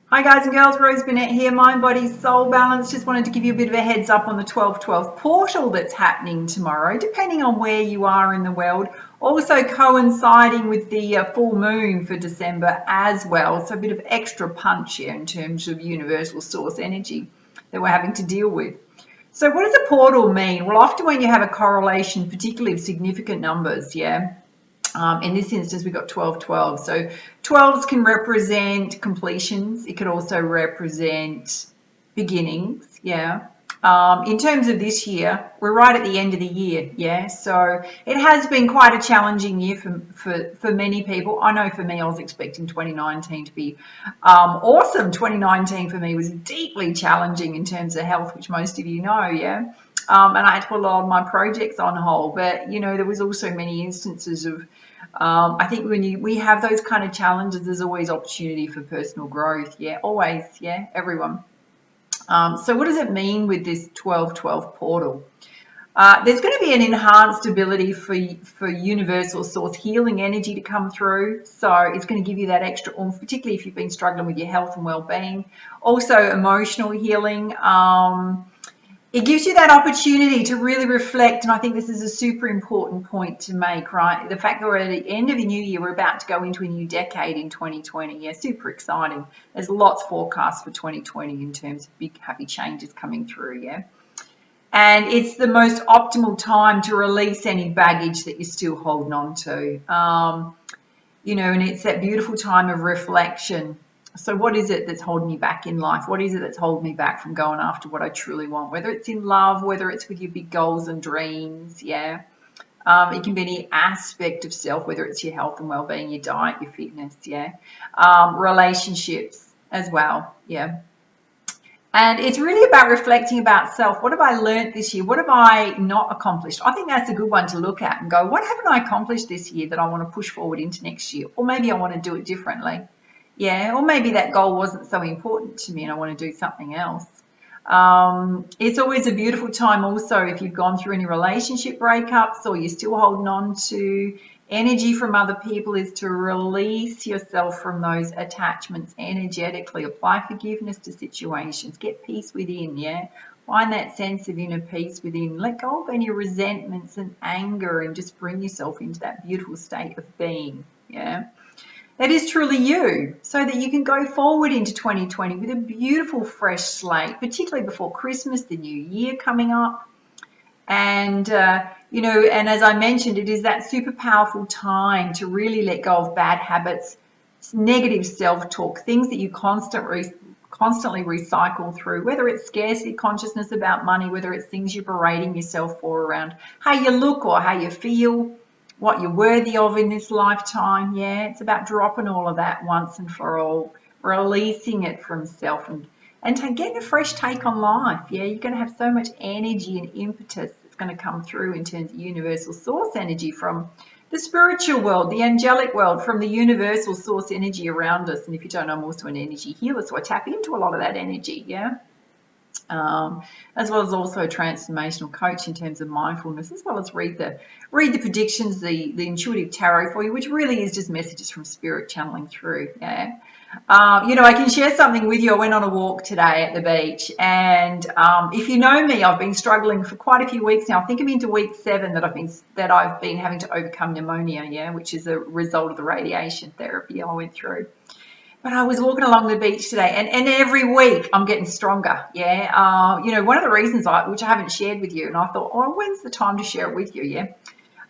Hi guys and girls, Rose Burnett here, Mind, Body, Soul Balance. Just wanted to give you a bit of a heads up on the 12/12 portal that's happening tomorrow, depending on where you are in the world. Also coinciding with the full moon for December as well. So a bit of extra punch here in terms of universal source energy that we're having to deal with. So what does a portal mean? Well, often when you have a correlation, particularly of significant numbers, in this instance, we've got 12/12. So 12s can represent completions. It could also represent beginnings. In terms of this year, we're right at the end of the year. So it has been quite a challenging year for many people. I know for me, I was expecting 2019 to be awesome. 2019 for me was deeply challenging in terms of health, which most of you know. And I had to put a lot of my projects on hold. But, there was also many instances of, I think when we have those kind of challenges, there's always opportunity for personal growth. Always. Everyone. So what does it mean with this 12/12 portal? There's going to be an enhanced ability for universal source healing energy to come through. So it's going to give you that extra oomph, particularly if you've been struggling with your health and well-being. Also emotional healing. It gives you that opportunity to really reflect, and I think this is a super important point to make, right? The fact that we're at the end of a new year, we're about to go into a new decade in 2020. Super exciting. There's lots forecast for 2020 in terms of big happy changes coming through, And it's the most optimal time to release any baggage that you're still holding on to. And it's that beautiful time of reflection. So what is it that's holding me back in life? What is it that's holding me back from going after what I truly want? Whether it's in love, whether it's with your big goals and dreams, It can be any aspect of self, whether it's your health and well-being, your diet, your fitness, relationships as well, And it's really about reflecting about self. What have I learned this year? What have I not accomplished? I think that's a good one to look at and go, what haven't I accomplished this year that I want to push forward into next year? Or maybe I want to do it differently. Or maybe that goal wasn't so important to me and I want to do something else. It's always a beautiful time also if you've gone through any relationship breakups or you're still holding on to energy from other people, is to release yourself from those attachments energetically. Apply forgiveness to situations. Get peace within, Find that sense of inner peace within. Let go of any resentments and anger and just bring yourself into that beautiful state of being, That is truly you, so that you can go forward into 2020 with a beautiful fresh slate, particularly before Christmas, the new year coming up. And, and as I mentioned, it is that super powerful time to really let go of bad habits, negative self-talk, things that you constantly recycle through, whether it's scarcity consciousness about money, whether it's things you're berating yourself for around how you look or how you feel, what you're worthy of in this lifetime. It's about dropping all of that once and for all, releasing it from self and getting a fresh take on life. You're going to have so much energy and impetus that's going to come through in terms of universal source energy from the spiritual world, the angelic world, from the universal source energy around us. And if you don't know, I'm also an energy healer, so I tap into a lot of that energy, as well as also a transformational coach in terms of mindfulness, as well as read the predictions, the intuitive tarot for you, which really is just messages from spirit channeling through. I can share something with you. I went on a walk today at the beach, and if you know me, I've been struggling for quite a few weeks now. I think I'm into week 7 that I've been having to overcome pneumonia, which is a result of the radiation therapy I went through. But I was walking along the beach today, and every week I'm getting stronger. One of the reasons which I haven't shared with you, and I thought, when's the time to share it with you?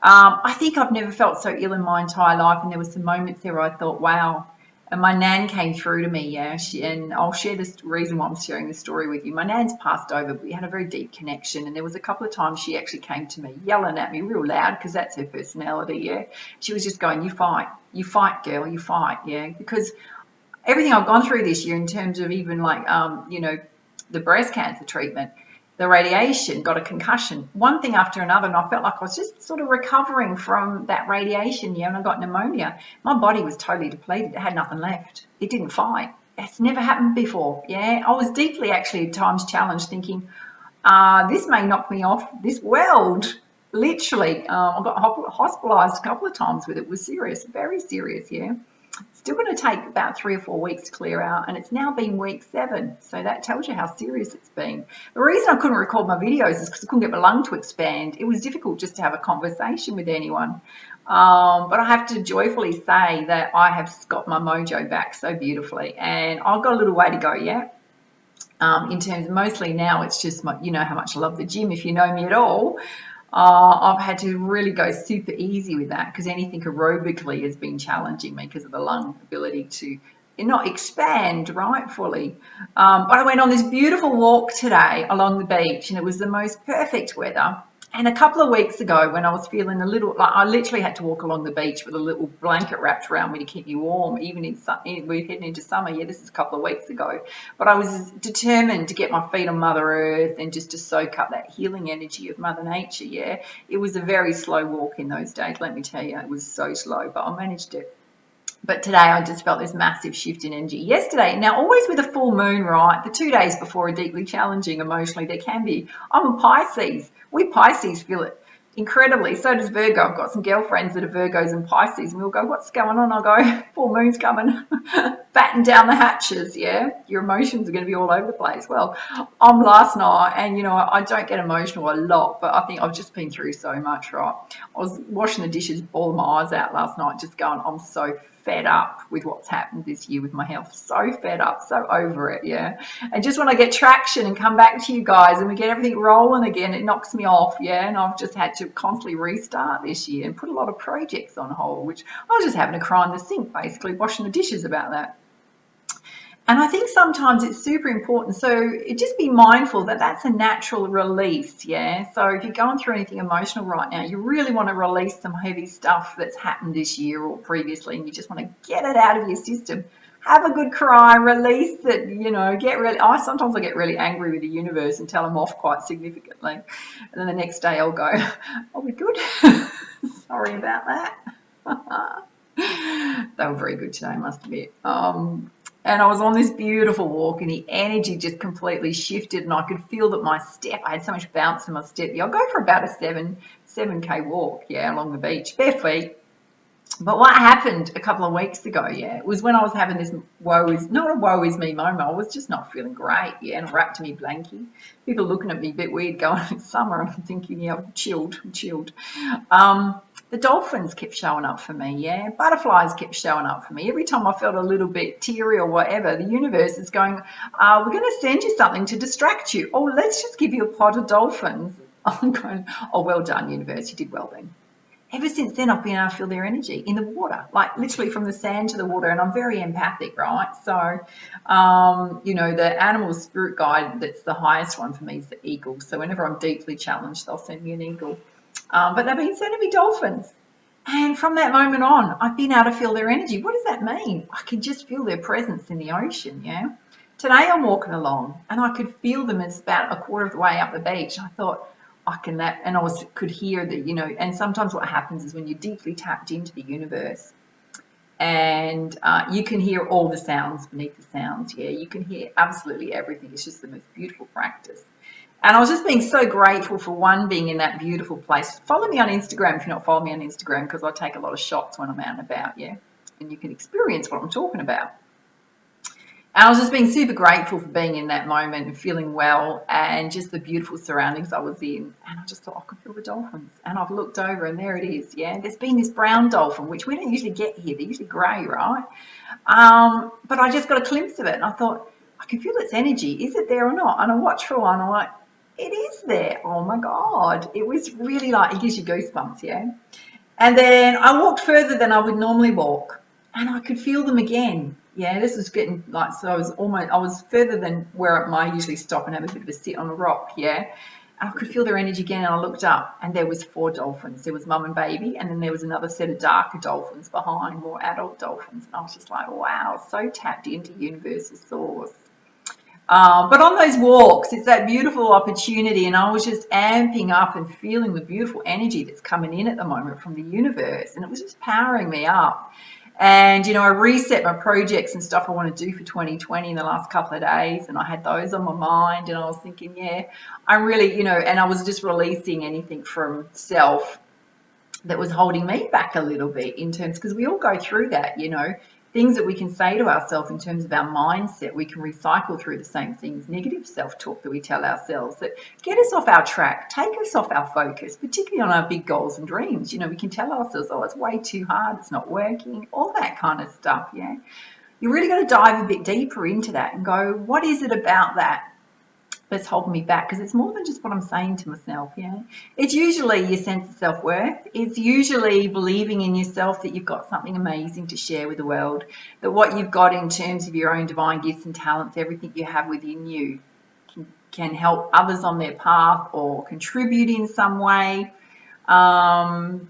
I think I've never felt so ill in my entire life, and there were some moments there where I thought, wow. And my nan came through to me, and I'll share this reason why I'm sharing this story with you. My nan's passed over, but we had a very deep connection, and there was a couple of times she actually came to me, yelling at me real loud, because that's her personality, She was just going, you fight, girl, you fight, because everything I've gone through this year in terms of even the breast cancer treatment, the radiation, got a concussion, one thing after another, and I felt like I was just sort of recovering from that radiation, and I got pneumonia. My body was totally depleted. It had nothing left. It didn't fight. It's never happened before, I was deeply actually at times challenged, thinking, this may knock me off this world, literally. I got hospitalised a couple of times with it. It was serious, very serious, still going to take about 3 or 4 weeks to clear out, and it's now been week 7. So that tells you how serious it's been. The reason I couldn't record my videos is because I couldn't get my lung to expand. It was difficult just to have a conversation with anyone. But I have to joyfully say that I have got my mojo back so beautifully, and I've got a little way to go yet. In terms of mostly now, it's just you know how much I love the gym if you know me at all. I've had to really go super easy with that because anything aerobically has been challenging me because of the lung ability to not expand right fully. But I went on this beautiful walk today along the beach, and it was the most perfect weather. And a couple of weeks ago, when I was feeling a little, like I literally had to walk along the beach with a little blanket wrapped around me to keep me warm, even we're heading into summer. Yeah, this is a couple of weeks ago. But I was determined to get my feet on Mother Earth and just to soak up that healing energy of Mother Nature, yeah. It was a very slow walk in those days, let me tell you. It was so slow, but I managed it. But today I just felt this massive shift in energy. Yesterday, now always with a full moon, right? The 2 days before are deeply challenging emotionally. There can be. I'm a Pisces. We Pisces feel it incredibly. So does Virgo. I've got some girlfriends that are Virgos and Pisces, and we'll go, what's going on? I'll go, full moon's coming. Batten down the hatches, yeah? Your emotions are going to be all over the place. Well, I'm last night, and, you know, I don't get emotional a lot, but I think I've just been through so much, right? I was washing the dishes, bawling my eyes out last night, just going, I'm so fed up with what's happened this year with my health. So fed up, so over it, yeah. And just when I get traction and come back to you guys and we get everything rolling again, it knocks me off, yeah. And I've just had to constantly restart this year and put a lot of projects on hold, which I was just having to cry in the sink, basically, washing the dishes about that. And I think sometimes it's super important. So just be mindful that that's a natural release, yeah? So if you're going through anything emotional right now, you really want to release some heavy stuff that's happened this year or previously, and you just want to get it out of your system. Have a good cry, release it, you know, sometimes I get really angry with the universe and tell them off quite significantly. And then the next day I'll go, are we good? Sorry about that. They were very good today, I must admit. And I was on this beautiful walk, and the energy just completely shifted, and I could feel that my step, I had so much bounce in my step. I'll go for about a 7K walk, yeah, along the beach, bare feet. But what happened a couple of weeks ago, yeah, was when I was having this not a woe is me moment. I was just not feeling great, yeah, and wrapped in me blankie. People looking at me a bit weird going, it's summer, and I'm thinking, yeah, I'm chilled. The dolphins kept showing up for me, yeah. Butterflies kept showing up for me. Every time I felt a little bit teary or whatever, the universe is going, we're going to send you something to distract you. Oh, let's just give you a pot of dolphins. I'm going, oh, well done, universe. You did well then. Ever since then, I've been able to feel their energy in the water, like literally from the sand to the water, and I'm very empathic, right? So, you know, the animal spirit guide that's the highest one for me is the eagle. So whenever I'm deeply challenged, they'll send me an eagle. But they've been sending me dolphins. And from that moment on, I've been able to feel their energy. What does that mean? I can just feel their presence in the ocean, yeah? Today I'm walking along, and I could feel them as about a quarter of the way up the beach. I thought, could hear that, you know, and sometimes what happens is when you're deeply tapped into the universe, and you can hear all the sounds beneath the sounds, yeah, you can hear absolutely everything. It's just the most beautiful practice. And I was just being so grateful for one, being in that beautiful place. Follow me on Instagram if you're not following me on Instagram, because I take a lot of shots when I'm out and about, yeah, and you can experience what I'm talking about. And I was just being super grateful for being in that moment and feeling well, and just the beautiful surroundings I was in. And I just thought, I could feel the dolphins. And I've looked over, and there it is, yeah. There's been this brown dolphin, which we don't usually get here. They're usually grey, right? But I just got a glimpse of it, and I thought, I can feel its energy. Is it there or not? And I watched for a while, and I'm like, it is there. Oh my God. It was really like, it gives you goosebumps, yeah. And then I walked further than I would normally walk, and I could feel them again. Yeah, this was getting like, so I was further than where I usually stop and have a bit of a sit on a rock, yeah. And I could feel their energy again, and I looked up, and there was 4 dolphins. There was mum and baby, and then there was another set of darker dolphins behind, more adult dolphins. And I was just like, wow, so tapped into universal source. But on those walks, it's that beautiful opportunity, and I was just amping up and feeling the beautiful energy that's coming in at the moment from the universe, and it was just powering me up. And, you know, I reset my projects and stuff I want to do for 2020 in the last couple of days, and I had those on my mind, and I was thinking, yeah, I'm really, you know, and I was just releasing anything from self that was holding me back a little bit in terms, because we all go through that, you know. things that we can say to ourselves in terms of our mindset. We can recycle through the same things, negative self-talk that we tell ourselves that get us off our track, take us off our focus, particularly on our big goals and dreams. You know, we can tell ourselves, oh, it's way too hard, it's not working, all that kind of stuff. Yeah, you really got to dive a bit deeper into that and go, what is it about that that's holding me back? Because it's more than just what I'm saying to myself. Yeah, it's usually your sense of self-worth. It's usually believing in yourself that you've got something amazing to share with the world, that what you've got in terms of your own divine gifts and talents, everything you have within you can help others on their path or contribute in some way. And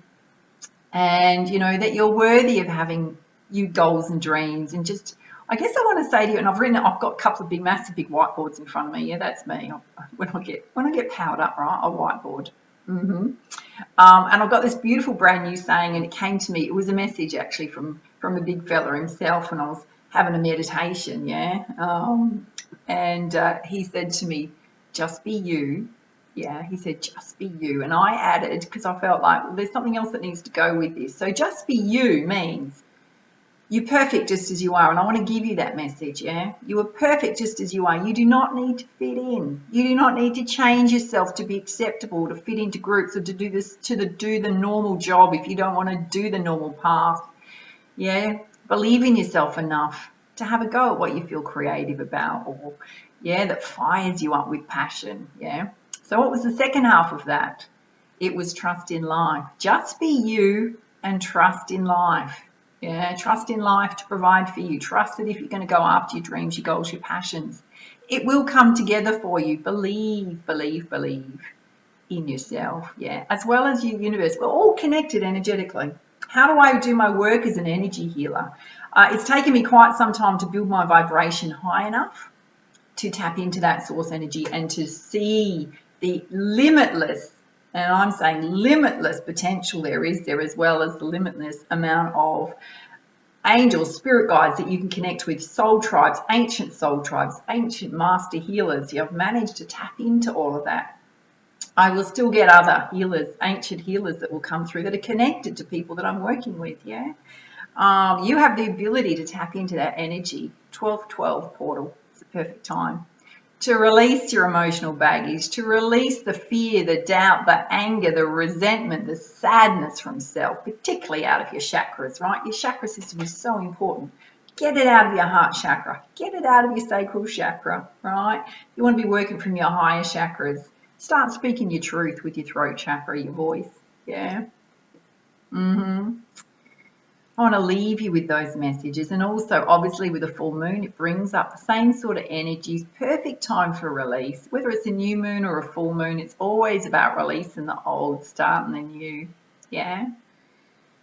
you know that you're worthy of having your goals and dreams. And just, I guess I want to say to you, and I've got a couple of massive big whiteboards in front of me. Yeah, that's me. When I get powered up, right, I whiteboard. And I've got this beautiful brand new saying, and it came to me. It was a message actually from the big fella himself when I was having a meditation. Yeah, and he said to me, "Just be you." Yeah, he said, just be you. And I added, because I felt like, well, there's something else that needs to go with this. So just be you means you're perfect just as you are. And I want to give you that message, yeah? You are perfect just as you are. You do not need to fit in. You do not need to change yourself to be acceptable, to fit into groups, or to do this, do the normal job if you don't want to do the normal path. Yeah, believe in yourself enough to have a go at what you feel creative about, or yeah, that fires you up with passion. Yeah. So what was the second half of that? It was trust in life. Just be you and trust in life. Yeah, trust in life to provide for you. Trust that if you're going to go after your dreams, your goals, your passions, it will come together for you. Believe, believe, believe in yourself. Yeah, as well as your universe. We're all connected energetically. How do I do my work as an energy healer? It's taken me quite some time to build my vibration high enough to tap into that source energy and to see the limitless, and I'm saying limitless potential there is there, as well as the limitless amount of angels, spirit guides that you can connect with, soul tribes, ancient master healers. You've managed to tap into all of that. I will still get other healers, ancient healers that will come through that are connected to people that I'm working with, yeah? You have the ability to tap into that energy. 1212 portal. It's a perfect time to release your emotional baggage, to release the fear, the doubt, the anger, the resentment, the sadness from self, particularly out of your chakras, right? Your chakra system is so important. Get it out of your heart chakra. Get it out of your sacral chakra, right? You want to be working from your higher chakras. Start speaking your truth with your throat chakra, your voice, yeah? I want to leave you with those messages. And also, obviously, with a full moon, it brings up the same sort of energies. Perfect time for release. Whether it's a new moon or a full moon, it's always about releasing the old, starting the new. Yeah?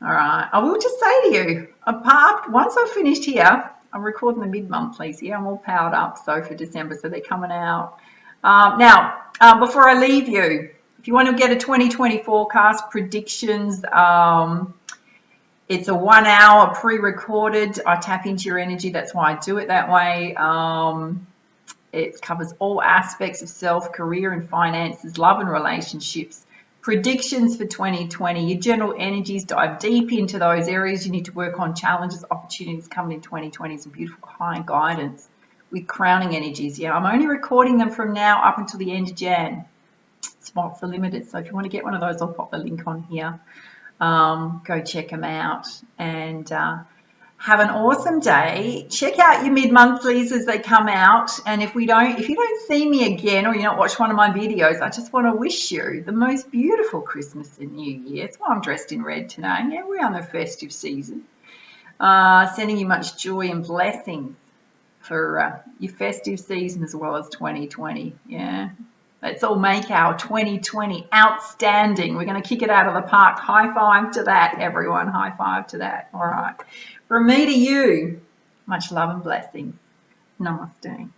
All right. I will just say to you, once I've finished here, I'm recording the mid-monthlies here. I'm all powered up, so for December, so they're coming out. Before I leave you, if you want to get a 2020 forecast, predictions, it's a 1 hour pre-recorded. I tap into your energy. That's why I do it that way. It covers all aspects of self, career and finances, love and relationships, predictions for 2020, your general energies. Dive deep into those areas you need to work on, challenges, opportunities coming in 2020. Some beautiful high guidance with crowning energies. Yeah, I'm only recording them from now up until the end of Jan. Spots are limited. So if you want to get one of those, I'll pop the link on here. Go check them out and have an awesome day. Check out your mid-monthlies as they come out. And if you don't see me again, or you don't watch one of my videos, I just want to wish you the most beautiful Christmas and New Year. That's why I'm dressed in red today. Yeah, we're on the festive season. Sending you much joy and blessings for your festive season as well as 2020. Yeah. Let's all make our 2020 outstanding. We're going to kick it out of the park. High five to that, everyone. High five to that. All right. From me to you, much love and blessings. Namaste.